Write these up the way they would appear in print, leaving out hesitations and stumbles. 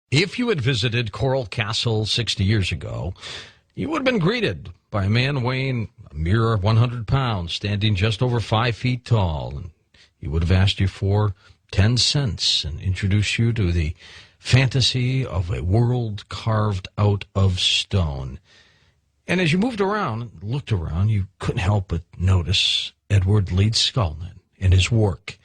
If you had visited Coral Castle 60 years ago, you would have been greeted by a man weighing a mere 100 pounds, standing just over 5 feet tall. And he would have asked you for 10 cents and introduced you to the fantasy of a world carved out of stone. And as you moved around and looked around, you couldn't help but notice Edward Leedskalnin and his work.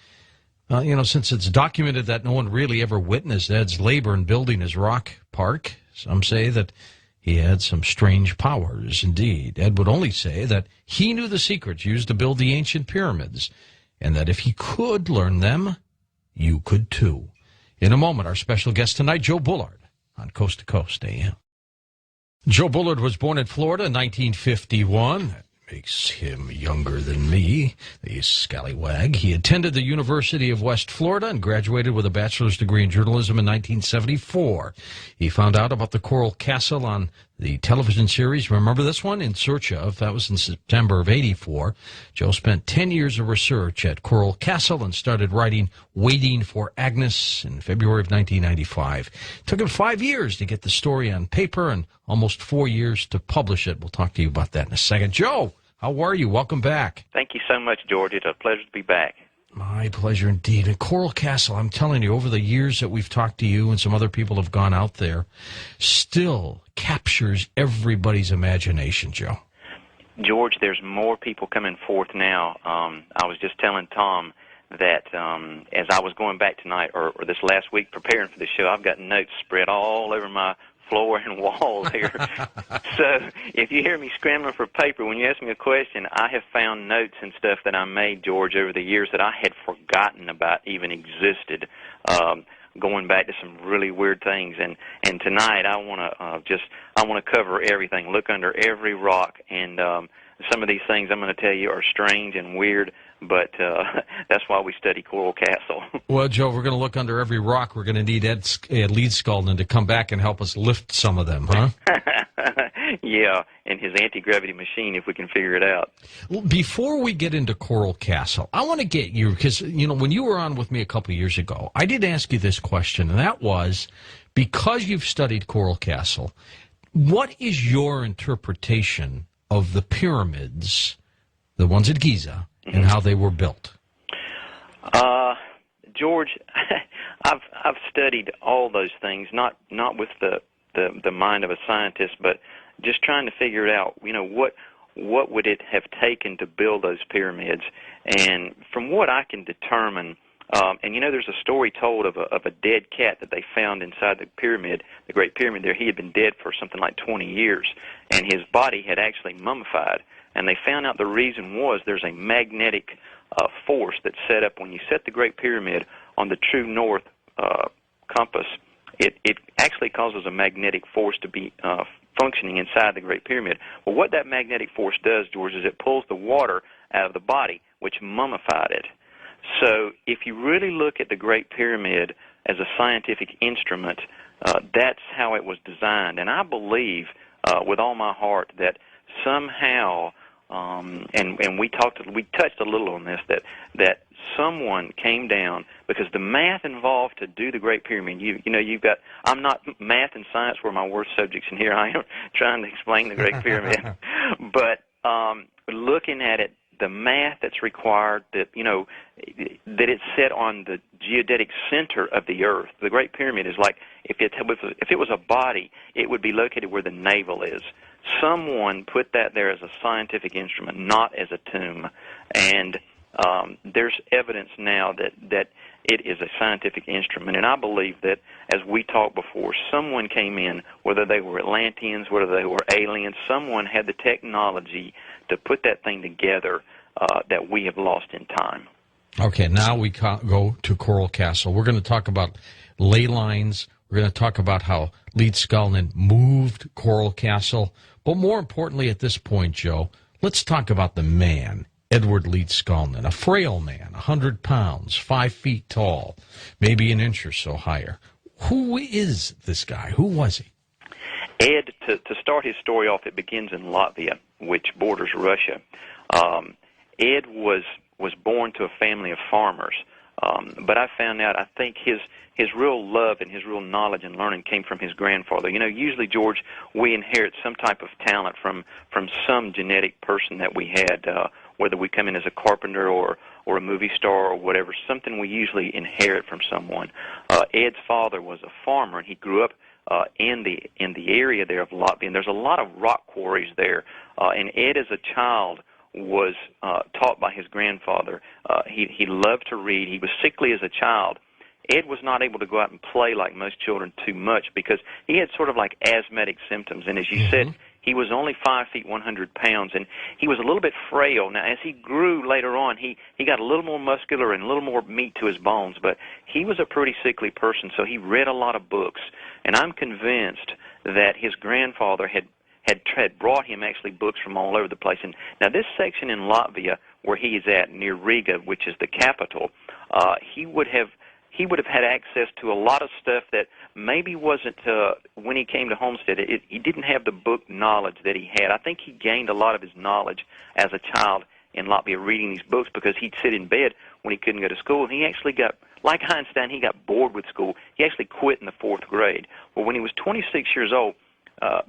Since it's documented that no one really ever witnessed Ed's labor in building his rock park, some say that he had some strange powers indeed. Ed would only say that he knew the secrets used to build the ancient pyramids, and that if he could learn them, you could too. In a moment, our special guest tonight, Joe Bullard, on Coast to Coast AM. Joe Bullard was born in Florida in 1951. That makes him younger than me, the scallywag. He attended the University of West Florida and graduated with a bachelor's degree in journalism in 1974. He found out about the Coral Castle on the television series, remember this one? In Search Of. That was in September of 84. Joe spent 10 years of research at Coral Castle and started writing Waiting for Agnes in February of 1995. It took him 5 years to get the story on paper and almost 4 years to publish it. We'll talk to you about that in a second. Joe, how are you? Welcome back. Thank you so much, George. It's a pleasure to be back. My pleasure indeed. And Coral Castle, I'm telling you, over the years that we've talked to you and some other people have gone out there, still captures everybody's imagination, Joe. George, there's more people coming forth now. I was just telling Tom that as I was going back tonight or this last week preparing for the show, I've got notes spread all over my floor and walls here. So if you hear me scrambling for paper, when you ask me a question, I have found notes and stuff that I made, George, over the years that I had forgotten about even existed, going back to some really weird things. And tonight I want to cover everything, look under every rock, and some of these things I'm going to tell you are strange and weird, but that's why we study Coral Castle. Well, Joe, we're going to look under every rock. We're going to need Ed Leedskalnin to come back and help us lift some of them, huh? Yeah, and his anti-gravity machine, if we can figure it out. Well, before we get into Coral Castle, I want to get you, because, when you were on with me a couple of years ago, I did ask you this question, and that was, because you've studied Coral Castle, what is your interpretation of the pyramids, the ones at Giza, and how they were built? George, I've studied all those things, not with the mind of a scientist, but just trying to figure it out. What would it have taken to build those pyramids? And from what I can determine, and there's a story told of a dead cat that they found inside the pyramid, the Great Pyramid there. He had been dead for something like 20 years, and his body had actually mummified. And they found out the reason was there's a magnetic force that's set up when you set the Great Pyramid on the true north compass. It actually causes a magnetic force to be functioning inside the Great Pyramid. Well, what that magnetic force does, George, is it pulls the water out of the body, which mummified it. So if you really look at the Great Pyramid as a scientific instrument, that's how it was designed. And I believe with all my heart that somehow, and we touched a little on this, that someone came down, because the math involved to do the Great Pyramid, you've got, I'm not, math and science were my worst subjects, and here I am trying to explain the Great Pyramid. But looking at it, the math that's required, that it's set on the geodetic center of the Earth. The Great Pyramid is like, if it was a body, it would be located where the navel is. Someone put that there as a scientific instrument, not as a tomb. And there's evidence now that it is a scientific instrument. And I believe that, as we talked before, someone came in, whether they were Atlanteans, whether they were aliens, someone had the technology to put that thing together that we have lost in time. Okay, now we go to Coral Castle. We're going to talk about ley lines. We're going to talk about how Leedskalnin moved Coral Castle. But more importantly at this point, Joe, let's talk about the man, Edward Leedskalnin, a frail man, 100 pounds, 5 feet tall, maybe an inch or so higher. Who is this guy? Who was he? Ed, to start his story off, it begins in Latvia, which borders Russia. Ed was born to a family of farmers. But I found out, I think his real love and his real knowledge and learning came from his grandfather. You know, usually, George, we inherit some type of talent from some genetic person that we had, whether we come in as a carpenter or a movie star or whatever, something we usually inherit from someone. Ed's father was a farmer, and he grew up in the area there of Latvia, and there's a lot of rock quarries there. And Ed, as a child, was taught by his grandfather. He loved to read. He was sickly as a child. Ed was not able to go out and play like most children too much because he had sort of like asthmatic symptoms. And as you said, he was only 5 feet 100 pounds, and he was a little bit frail. Now, as he grew later on, he got a little more muscular and a little more meat to his bones, but he was a pretty sickly person, so he read a lot of books. And I'm convinced that his grandfather had brought him actually books from all over the place. And now this section in Latvia where he is at, near Riga, which is the capital, he would have had access to a lot of stuff that maybe wasn't, when he came to Homestead, he didn't have the book knowledge that he had. I think he gained a lot of his knowledge as a child in Latvia reading these books because he'd sit in bed when he couldn't go to school. And he actually got, like Einstein, he got bored with school. He actually quit in the 4th grade. Well, when he was 26 years old,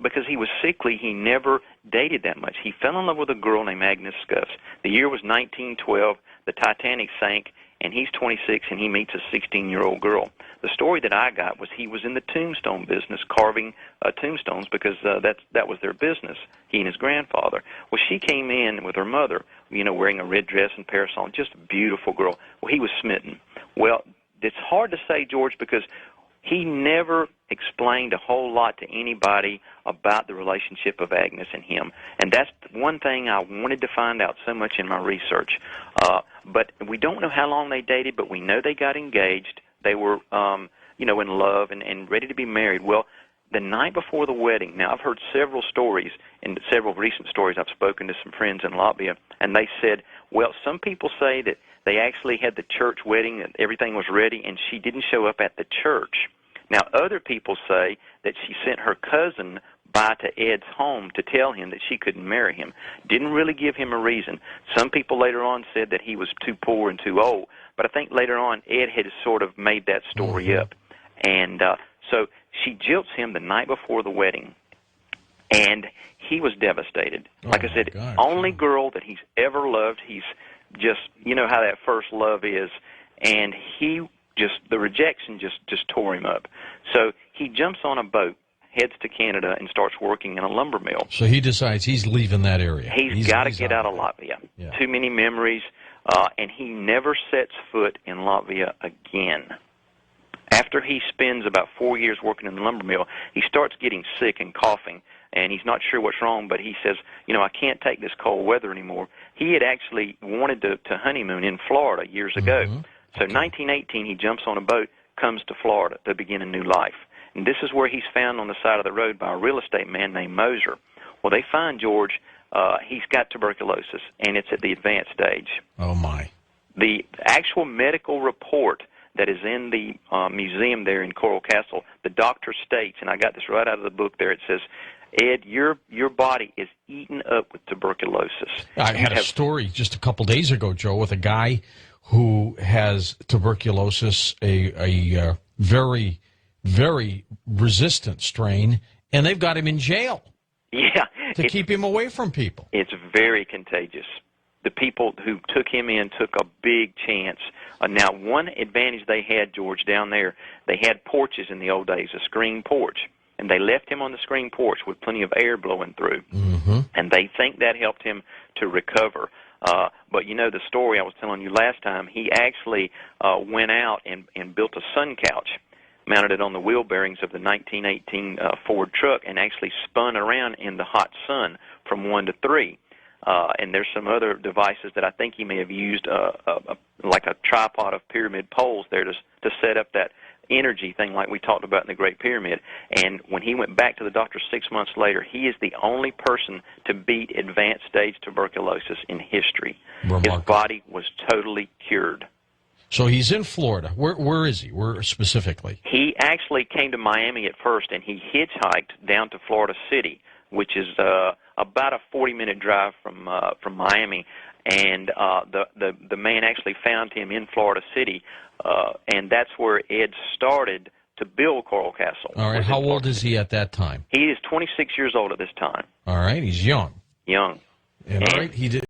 because he was sickly, he never dated that much. He fell in love with a girl named Agnes Scuffs. The year was 1912. The Titanic sank, and he's 26, and he meets a 16-year-old girl. The story that I got was he was in the tombstone business, carving tombstones, because that was their business, he and his grandfather. Well, she came in with her mother, you know, wearing a red dress and parasol, just a beautiful girl. Well, he was smitten. Well, it's hard to say, George, because he never explained a whole lot to anybody about the relationship of Agnes and him. And that's one thing I wanted to find out so much in my research. But we don't know how long they dated, but we know they got engaged. They were, in love and ready to be married. Well, the night before the wedding, now I've heard several stories, and several recent stories. I've spoken to some friends in Latvia, and they said, well, some people say that they actually had the church wedding, and everything was ready, and she didn't show up at the church. Now, other people say that she sent her cousin by to Ed's home to tell him that she couldn't marry him. Didn't really give him a reason. Some people later on said that he was too poor and too old, but I think later on Ed had sort of made that story up. And so she jilts him the night before the wedding, and he was devastated. Like I said, only girl that he's ever loved. He's just, you know how that first love is, and the rejection just tore him up. So he jumps on a boat, heads to Canada, and starts working in a lumber mill. So he decides he's leaving that area. He's got to get out of Latvia. Yeah. Too many memories, and he never sets foot in Latvia again. After he spends about 4 years working in the lumber mill, he starts getting sick and coughing, and he's not sure what's wrong, but he says, I can't take this cold weather anymore. He had actually wanted to honeymoon in Florida years ago. So 1918, he jumps on a boat, comes to Florida to begin a new life. And this is where he's found on the side of the road by a real estate man named Moser. Well, they find George, he's got tuberculosis, and it's at the advanced stage. Oh, my. The actual medical report that is in the museum there in Coral Castle, the doctor states, and I got this right out of the book there, it says, Ed, your body is eaten up with tuberculosis. I had a story just a couple days ago, Joe, with a guy who has tuberculosis, a very, very resistant strain, and they've got him in jail. Yeah. To keep him away from people. It's very contagious. The people who took him in took a big chance. Now, one advantage they had, George, down there, they had porches in the old days, a screen porch, and they left him on the screen porch with plenty of air blowing through, and they think that helped him to recover. But the story I was telling you last time, he actually went out and built a sun couch, mounted it on the wheel bearings of the 1918 Ford truck, and actually spun around in the hot sun from 1 to 3. And there's some other devices that I think he may have used, like a tripod of pyramid poles there to set up that energy thing like we talked about in the Great Pyramid. And when he went back to the doctor 6 months later, he is the only person to beat advanced stage tuberculosis in history. Remarkable. His body was totally cured. So he's in Florida. Where is he? Where specifically? He actually came to Miami at first, and he hitchhiked down to Florida City, which is about a 40-minute drive from Miami. and the man actually found him in Florida City, and that's where Ed started to build Coral Castle. All right. How old is he at that time? He is 26 years old at this time. All right. He's young. Young. And all right. He did.